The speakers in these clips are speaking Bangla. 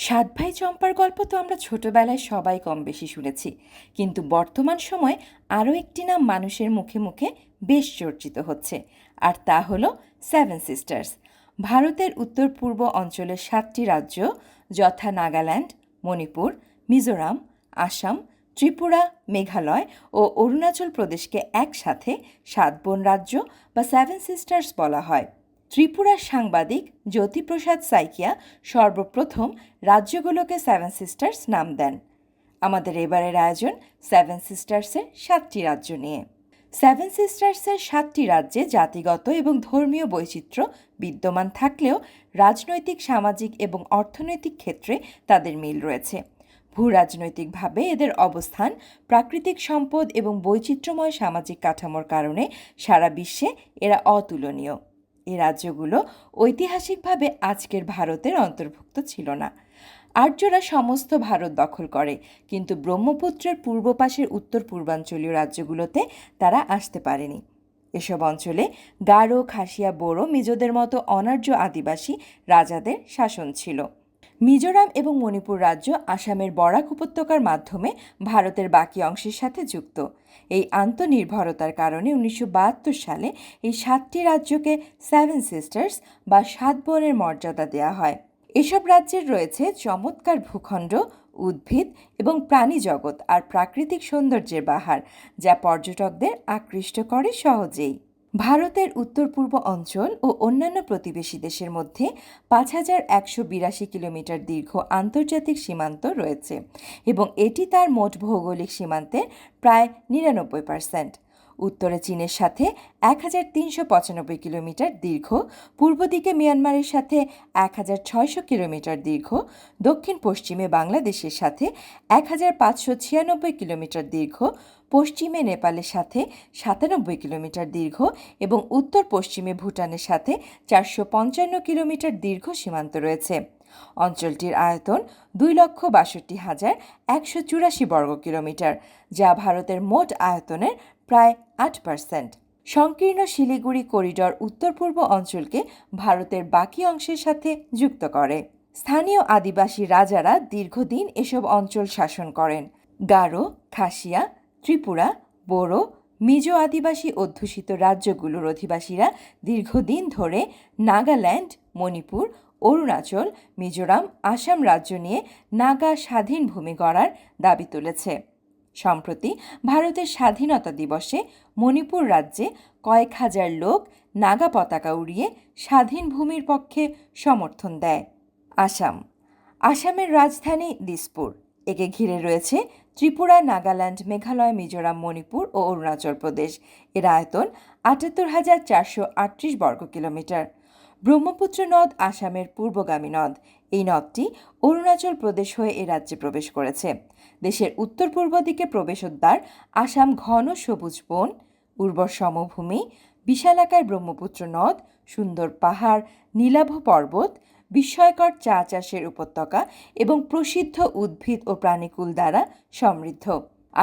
সাত ভাই চম্পার গল্প তো আমরা ছোটবেলায় সবাই কম বেশি শুনেছি, কিন্তু বর্তমান সময়ে আরও একটি নাম মানুষের মুখে মুখে বেশ চর্চিত হচ্ছে, আর তা হলো সেভেন সিস্টার্স। ভারতের উত্তর পূর্ব অঞ্চলের সাতটি রাজ্য যথা নাগাল্যান্ড, মণিপুর, মিজোরাম, আসাম, ত্রিপুরা, মেঘালয় ও অরুণাচল প্রদেশকে একসাথে সাত বোন রাজ্য বা সেভেন সিস্টার্স বলা হয়। ত্রিপুরার সাংবাদিক জ্যোতিপ্রসাদ সাইকিয়া সর্বপ্রথম রাজ্যগুলোকে সেভেন সিস্টার্স নাম দেন। আমাদের এবারের আয়োজন সেভেন সিস্টার্সের সাতটি রাজ্য নিয়ে। সেভেন সিস্টার্সের সাতটি রাজ্যে জাতিগত এবং ধর্মীয় বৈচিত্র্য বিদ্যমান থাকলেও রাজনৈতিক, সামাজিক এবং অর্থনৈতিক ক্ষেত্রে তাদের মিল রয়েছে। ভূরাজনৈতিকভাবে এদের অবস্থান, প্রাকৃতিক সম্পদ এবং বৈচিত্র্যময় সামাজিক কাঠামোর কারণে সারা বিশ্বে এরা অতুলনীয়। এই রাজ্যগুলো ঐতিহাসিকভাবে আজকের ভারতের অন্তর্ভুক্ত ছিল না। আর্যরা সমস্ত ভারত দখল করে, কিন্তু ব্রহ্মপুত্রের পূর্ব পাশের উত্তর পূর্বাঞ্চলীয় রাজ্যগুলোতে তারা আসতে পারেনি। এসব অঞ্চলে গারো, খাসিয়া, বোরো, মিজোদের মতো অনার্য আদিবাসী রাজাদের শাসন ছিল। মিজোরাম এবং মণিপুর রাজ্য আসামের বরাক উপত্যকার মাধ্যমে ভারতের বাকি অংশের সাথে যুক্ত। এই আন্তনির্ভরতার কারণে 1972 সালে এই সাতটি রাজ্যকে সেভেন সিস্টার্স বা সাত বোনের মর্যাদা দেওয়া হয়। এসব রাজ্যের রয়েছে চমৎকার ভূখণ্ড, উদ্ভিদ এবং প্রাণী জগৎ আর প্রাকৃতিক সৌন্দর্যের বাহার, যা পর্যটকদের আকৃষ্ট করে সহজেই। ভারতের উত্তর পূর্ব অঞ্চল ও অন্যান্য প্রতিবেশী দেশের মধ্যে 5182 কিলোমিটার দীর্ঘ আন্তর্জাতিক সীমান্ত রয়েছে এবং এটি তার মোট ভৌগোলিক সীমান্তের প্রায় 99%। উত্তরে চীনের সাথে 1395 কিলোমিটার দীর্ঘ, পূর্ব দিকে মিয়ানমারের সাথে 1600 কিলোমিটার দীর্ঘ, দক্ষিণ পশ্চিমে বাংলাদেশের সাথে 1596 কিলোমিটার দীর্ঘ, পশ্চিমে নেপালের সাথে 97 কিলোমিটার দীর্ঘ এবং উত্তর পশ্চিমে ভুটানের সাথে 455 কিলোমিটার দীর্ঘ সীমান্ত রয়েছে। অঞ্চলটির আয়তন 2,62,184 বর্গ কিলোমিটার, যা ভারতের মোট আয়তনের প্রায় 8%। সংকীর্ণ শিলিগুড়ি করিডর উত্তর পূর্ব অঞ্চলকে ভারতের বাকি অংশের সাথে যুক্ত করে। স্থানীয় আদিবাসী রাজারা দীর্ঘদিন এসব অঞ্চল শাসন করেন। গারো, খাসিয়া, ত্রিপুরা, বোরো, মিজো আদিবাসী অধ্যুষিত রাজ্যগুলোর অধিবাসীরা দীর্ঘদিন ধরে নাগাল্যান্ড, মণিপুর, অরুণাচল, মিজোরাম, আসাম রাজ্য নিয়ে নাগা স্বাধীন ভূমি গড়ার দাবি তুলেছে। সম্প্রতি ভারতের স্বাধীনতা দিবসে মণিপুর রাজ্যে কয়েক হাজার লোক নাগা পতাকা উড়িয়ে স্বাধীন ভূমির পক্ষে সমর্থন দেয়। আসামের রাজধানী দিসপুর। একে ঘিরে রয়েছে ত্রিপুরা, নাগাল্যান্ড, মেঘালয়, মিজোরাম, মণিপুর ও অরুণাচল প্রদেশ। এর আয়তন 78,438 বর্গ কিলোমিটার। ব্রহ্মপুত্র নদ আসামের পূর্বগামী নদ। এই নদটি অরুণাচল প্রদেশ হয়ে এ রাজ্যে প্রবেশ করেছে। দেশের উত্তর পূর্ব দিকে প্রবেশোদ্বার আসাম ঘন সবুজ বন, উর্বর সমভূমি, বিশালাকায় ব্রহ্মপুত্র নদ, সুন্দর পাহাড়, নীলাভ পর্বত, বিস্ময়কর চা চাষের উপত্যকা এবং প্রসিদ্ধ উদ্ভিদ ও প্রাণীকুল দ্বারা সমৃদ্ধ।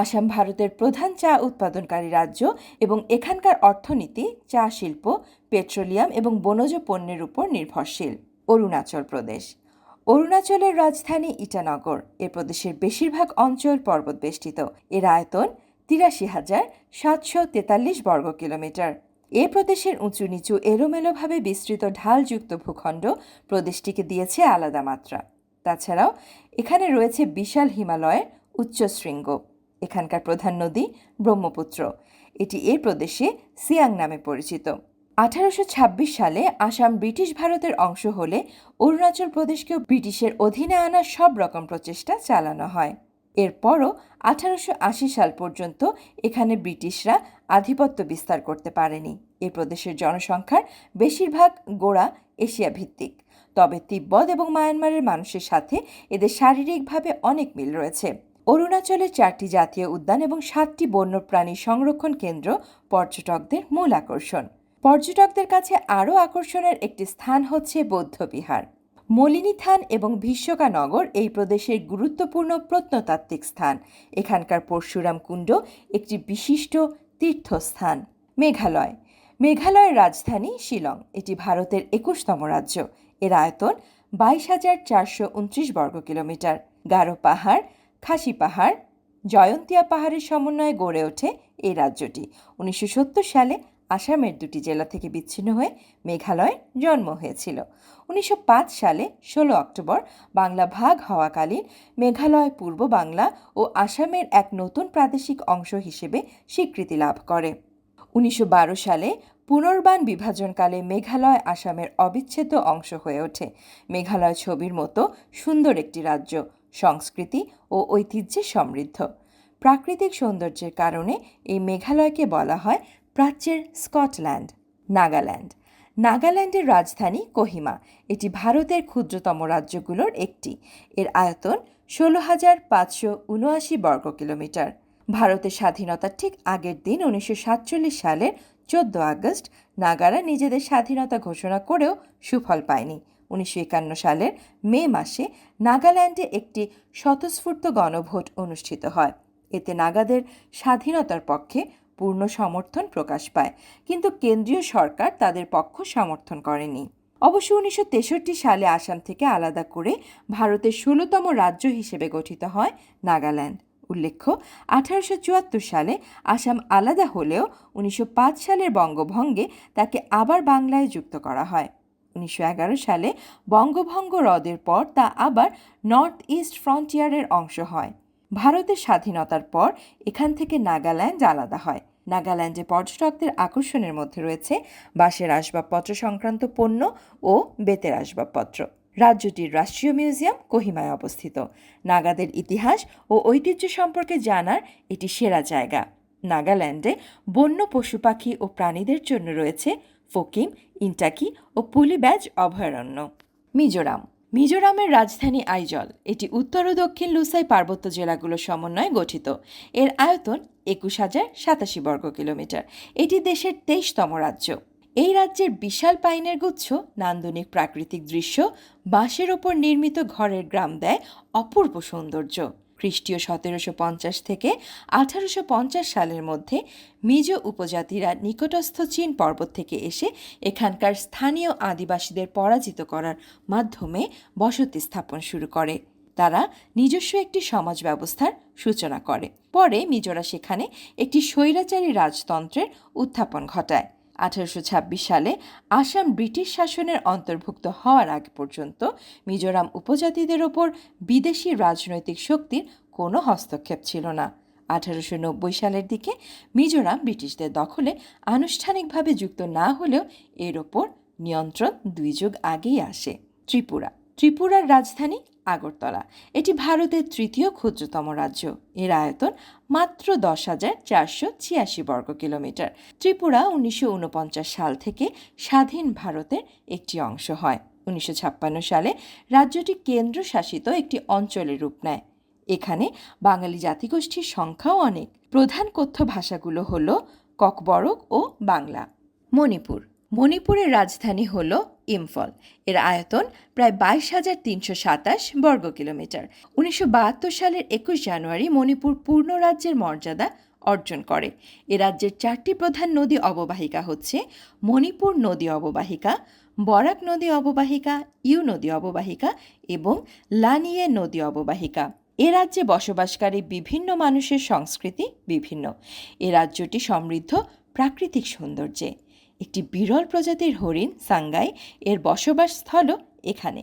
আসাম ভারতের প্রধান চা উৎপাদনকারী রাজ্য এবং এখানকার অর্থনীতি চা শিল্প, পেট্রোলিয়াম এবং বনজ পণ্যের উপর নির্ভরশীল। অরুণাচল প্রদেশ। অরুণাচলের রাজধানী ইটানগর। এ প্রদেশের বেশিরভাগ অঞ্চল পর্বত বেষ্টিত। এর আয়তন 83,743 বর্গ কিলোমিটার। এ প্রদেশের উঁচু নিচু এলোমেলোভাবে বিস্তৃত ঢালযুক্ত ভূখণ্ড প্রদেশটিকে দিয়েছে আলাদা মাত্রা। তাছাড়াও এখানে রয়েছে বিশাল হিমালয়ের উচ্চশৃঙ্গ। এখানকার প্রধান নদী ব্রহ্মপুত্র। এটি এ প্রদেশে সিয়াং নামে পরিচিত। 1826 সালে আসাম ব্রিটিশ ভারতের অংশ হলে অরুণাচল প্রদেশকেও ব্রিটিশের অধীনে আনার সব রকম প্রচেষ্টা চালানো হয়। এরপরও 1880 সাল পর্যন্ত এখানে ব্রিটিশরা আধিপত্য বিস্তার করতে পারেনি। এই প্রদেশের জনসংখ্যার বেশিরভাগ গোঁড়া এশিয়া ভিত্তিক, তবে তিব্বত এবং মায়ানমারের মানুষের সাথে এদের শারীরিকভাবে অনেক মিল রয়েছে। অরুণাচলের 4টি জাতীয় উদ্যান এবং 7টি বন্যপ্রাণী সংরক্ষণ কেন্দ্র পর্যটকদের মূল আকর্ষণ। পর্যটকদের কাছে আরও আকর্ষণের একটি স্থান হচ্ছে বৌদ্ধবিহার। মলিনীথান এবং ভিস্বকানগর এই প্রদেশের গুরুত্বপূর্ণ প্রত্নতাত্ত্বিক স্থান। এখানকার পরশুরাম কুণ্ড একটি বিশিষ্ট তীর্থস্থান। মেঘালয়ের রাজধানী শিলং। এটি ভারতের 21তম রাজ্য। এর আয়তন 22,429 বর্গ কিলোমিটার। গারো পাহাড়, খাসি পাহাড়, জয়ন্তিয়া পাহাড়ের সমন্বয়ে গড়ে ওঠে এই রাজ্যটি। 1970 সালে আসামের দুটি জেলা থেকে বিচ্ছিন্ন হয়ে মেঘালয়ের জন্ম হয়েছিল। 1905 সালে 16 অক্টোবর বাংলা ভাগ হওয়াকালীন মেঘালয় পূর্ব বাংলা ও আসামের এক নতুন প্রাদেশিক অংশ হিসেবে স্বীকৃতি লাভ করে। 1912 সালে পুনর্বান বিভাজনকালে মেঘালয় আসামের অবিচ্ছেদ্য অংশ হয়ে ওঠে। মেঘালয় ছবির মতো সুন্দর একটি রাজ্য, সংস্কৃতি ও ঐতিহ্যে সমৃদ্ধ। প্রাকৃতিক সৌন্দর্যের কারণে এই মেঘালয়কে বলা হয় প্রাচ্যের স্কটল্যান্ড। নাগাল্যান্ড। নাগাল্যান্ডের রাজধানী কোহিমা। এটি ভারতের ক্ষুদ্রতম রাজ্যগুলোর একটি। এর আয়তন 16,579 বর্গ কিলোমিটার। ভারতের স্বাধীনতার ঠিক আগের দিন 1947 সালের 14 আগস্ট নাগারা নিজেদের স্বাধীনতা ঘোষণা করেও সুফল পায়নি। 1951 সালের মে মাসে নাগাল্যান্ডে একটি স্বতঃস্ফূর্ত গণভোট অনুষ্ঠিত হয়। এতে নাগাদের স্বাধীনতার পক্ষে পূর্ণ সমর্থন প্রকাশ পায়, কিন্তু কেন্দ্রীয় সরকার তাদের পক্ষ সমর্থন করেনি। অবশ্য 1963 সালে আসাম থেকে আলাদা করে ভারতের 16তম রাজ্য হিসেবে গঠিত হয় নাগাল্যান্ড। উল্লেখ্য, 1874 সালে আসাম আলাদা হলেও 1905 সালের বঙ্গভঙ্গে তাকে আবার বাংলায় যুক্ত করা হয়। 1911 সালে বঙ্গভঙ্গ রদের পর তা আবার নর্থ ইস্ট ফ্রন্টিয়ারের অংশ হয়। ভারতের স্বাধীনতার পর এখান থেকে নাগাল্যান্ড আলাদা হয়। নাগাল্যান্ডে পর্যটকদের আকর্ষণের মধ্যে রয়েছে বাঁশের আসবাবপত্র সংক্রান্ত পণ্য ও বেতের আসবাবপত্র। রাজ্যটির রাষ্ট্রীয় মিউজিয়াম কোহিমায় অবস্থিত। নাগাদের ইতিহাস ও ঐতিহ্য সম্পর্কে জানার এটি সেরা জায়গা। নাগাল্যান্ডে বন্য পশু পাখি ও প্রাণীদের জন্য রয়েছে ফকিম, ইন্টাকি ও পুলিব্যাজ অভয়ারণ্য। মিজোরাম। মিজোরামের রাজধানী আইজল। এটি উত্তর ও দক্ষিণ লুসাই পার্বত্য জেলাগুলোর সমন্বয়ে গঠিত। এর আয়তন 21,087 বর্গ কিলোমিটার। এটি দেশের 23তম রাজ্য। এই রাজ্যের বিশাল পাইনের গুচ্ছ, নান্দনিক প্রাকৃতিক দৃশ্য, বাঁশের ওপর নির্মিত ঘরের গ্রাম দেয় অপূর্ব সৌন্দর্য। খ্রিস্টীয় 1750 থেকে 1850 সালের মধ্যে মিজো উপজাতিরা নিকটস্থ চীন পর্বত থেকে এসে এখানকার স্থানীয় আদিবাসীদের পরাজিত করার মাধ্যমে বসতি স্থাপন শুরু করে। তারা নিজস্ব একটি সমাজ ব্যবস্থার সূচনা করে। পরে মিজোরা সেখানে একটি স্বৈরাচারী রাজতন্ত্রের উত্থাপন ঘটায়। 1826 সালে আসাম ব্রিটিশ শাসনের অন্তর্ভুক্ত হওয়ার আগ পর্যন্ত মিজোরাম উপজাতিদের ওপর বিদেশি রাজনৈতিক শক্তির কোনো হস্তক্ষেপ ছিল না। 1890 সালের দিকে মিজোরাম ব্রিটিশদের দখলে আনুষ্ঠানিকভাবে যুক্ত না হলেও এর ওপর নিয়ন্ত্রণ 2 যুগ আগেই আসে। ত্রিপুরা। ত্রিপুরার রাজধানী আগরতলা। এটি ভারতের 3য় ক্ষুদ্রতম রাজ্য। এর আয়তন মাত্র 10,486 বর্গ কিলোমিটার। ত্রিপুরা 1949 সাল থেকে স্বাধীন ভারতের একটি অংশ হয়। 1956 সালে রাজ্যটি কেন্দ্রশাসিত একটি অঞ্চলের রূপ নেয়। এখানে বাঙালি জাতিগোষ্ঠীর সংখ্যাও অনেক। প্রধান কথ্য ভাষাগুলো হল ককবরক ও বাংলা। মণিপুর। মণিপুরের রাজধানী হল ইম্ফল। এর আয়তন প্রায় 22,327 বর্গ কিলোমিটার। 1972 সালের 21 জানুয়ারি মণিপুর পূর্ণ রাজ্যের মর্যাদা অর্জন করে। এ রাজ্যের 4টি প্রধান নদী অববাহিকা হচ্ছে মণিপুর নদী অববাহিকা, বরাক নদী অববাহিকা, ইউ নদী অববাহিকা এবং লানিয়ে নদী অববাহিকা। এ রাজ্যে বসবাসকারী বিভিন্ন মানুষের সংস্কৃতি বিভিন্ন। এ রাজ্যটি সমৃদ্ধ প্রাকৃতিক সৌন্দর্যে। একটি বিরল প্রজাতির হরিণ সাঙ্গাই এর বসবাসস্থলও এখানে।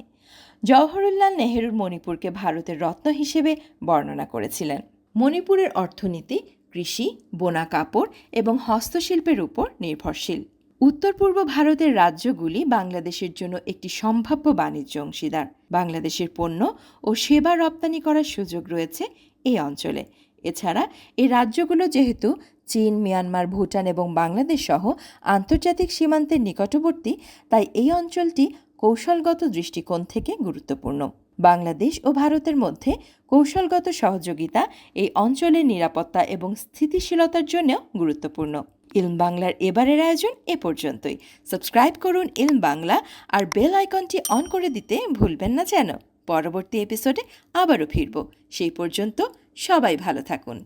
জওহরলাল নেহেরু মণিপুরকে ভারতের রত্ন হিসেবে বর্ণনা করেছিলেন। মণিপুরের অর্থনীতি কৃষি, বোনা কাপড় এবং হস্তশিল্পের উপর নির্ভরশীল। উত্তর পূর্ব ভারতের রাজ্যগুলি বাংলাদেশের জন্য একটি সম্ভাব্য বাণিজ্য অংশীদার। বাংলাদেশের পণ্য ও সেবা রপ্তানি করার সুযোগ রয়েছে এই অঞ্চলে। এছাড়া এই রাজ্যগুলো যেহেতু চীন, মিয়ানমার, ভুটান এবং বাংলাদেশ সহ আন্তর্জাতিক সীমান্তের নিকটবর্তী, তাই এই অঞ্চলটি কৌশলগত দৃষ্টিকোণ থেকে গুরুত্বপূর্ণ। বাংলাদেশ ও ভারতের মধ্যে কৌশলগত সহযোগিতা এই অঞ্চলের নিরাপত্তা এবং স্থিতিশীলতার জন্যও গুরুত্বপূর্ণ। ইলম বাংলার এবারের আয়োজন এ পর্যন্তই। সাবস্ক্রাইব করুন ইলম বাংলা আর বেল আইকনটি অন করে দিতে ভুলবেন না যেন। পরবর্তী এপিসোডে আবারও ফিরব। সেই পর্যন্ত সবাই ভালো থাকুন।